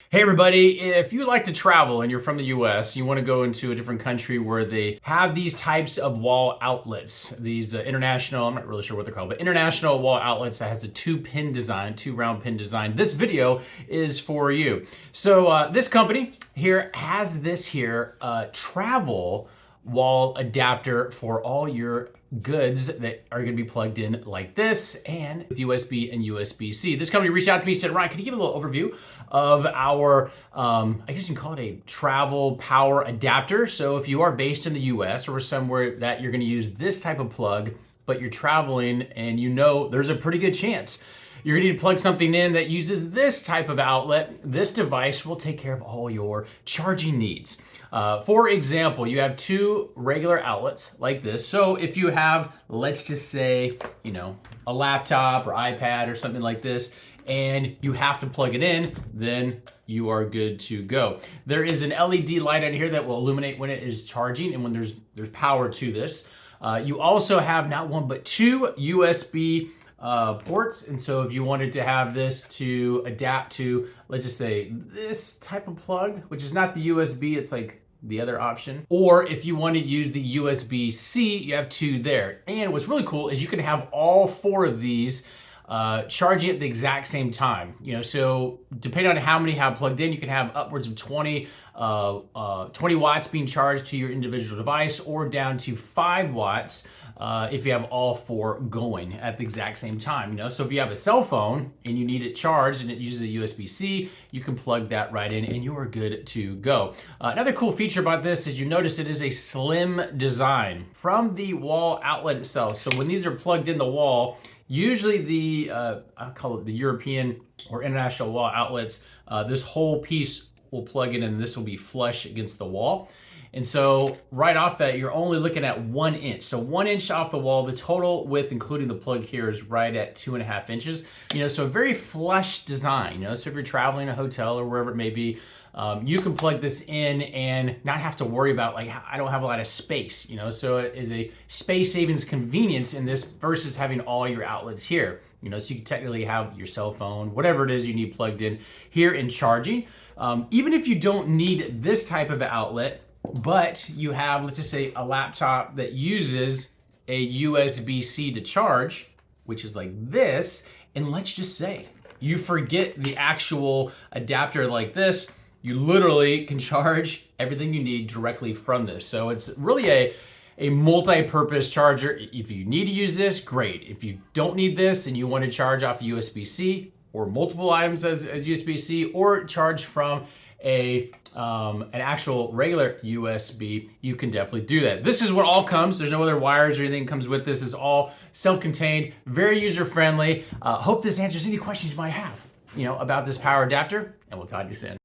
Hey everybody, if you like to travel and you're from the US, you want to go into a different country where they have these types of wall outlets, these international, I'm not really sure what they're called, but international wall outlets that has a two round pin design. This video is for you. So this company here has this here travel wall adapter for all your goods that are going to be plugged in like this and with USB and USB-C. This company reached out to me and said, Ryan, can you give a little overview of our, I guess you can call it a travel power adapter. So if you are based in the US or somewhere that you're going to use this type of plug, but you're traveling and you know there's a pretty good chance you're gonna need to plug something in that uses this type of outlet. This device will take care of all your charging needs. For example, you have two regular outlets like this. So if you have, let's just say, a laptop or iPad or something like this, and you have to plug it in, then you are good to go. There is an LED light on here that will illuminate when it is charging and when there's power to this. You also have not one but two USB ports, and so if you wanted to have this to adapt to, let's just say, this type of plug, which is not the USB, it's like the other option, or if you want to use the USB-C, you have two there. And what's really cool is you can have all four of these charging at the exact same time. So depending on how many have plugged in, you can have upwards of 20 watts being charged to your individual device, or down to 5 watts if you have all four going at the exact same time. So if you have a cell phone and you need it charged and it uses a USB-C, you can plug that right in and you are good to go. Another cool feature about this is you notice it is a slim design from the wall outlet itself. So when these are plugged in the wall, usually the, I call it the European or international wall outlets, this whole piece will plug in and this will be flush against the wall. And so right off that, you're only looking at 1 inch. So 1 inch off the wall. The total width, including the plug here, is right at 2.5 inches. So a very flush design. So if you're traveling a hotel or wherever it may be, you can plug this in and not have to worry about, like, I don't have a lot of space. So it is a space savings convenience in this versus having all your outlets here. So you can technically have your cell phone, whatever it is you need plugged in here and charging. Even if you don't need this type of outlet, but you have, let's just say, a laptop that uses a USB-C to charge, which is like this, and let's just say you forget the actual adapter like this, you literally can charge everything you need directly from this. So it's really a multi-purpose charger. If you need to use this, great. If you don't need this and you want to charge off a USB-C or multiple items as USB-C, or charge from an actual regular USB, you can definitely do that. This is what all comes. There's no other wires or anything comes with this. It's all self-contained, very user-friendly. Hope this answers any questions you might have, about this power adapter, and we'll talk to you soon.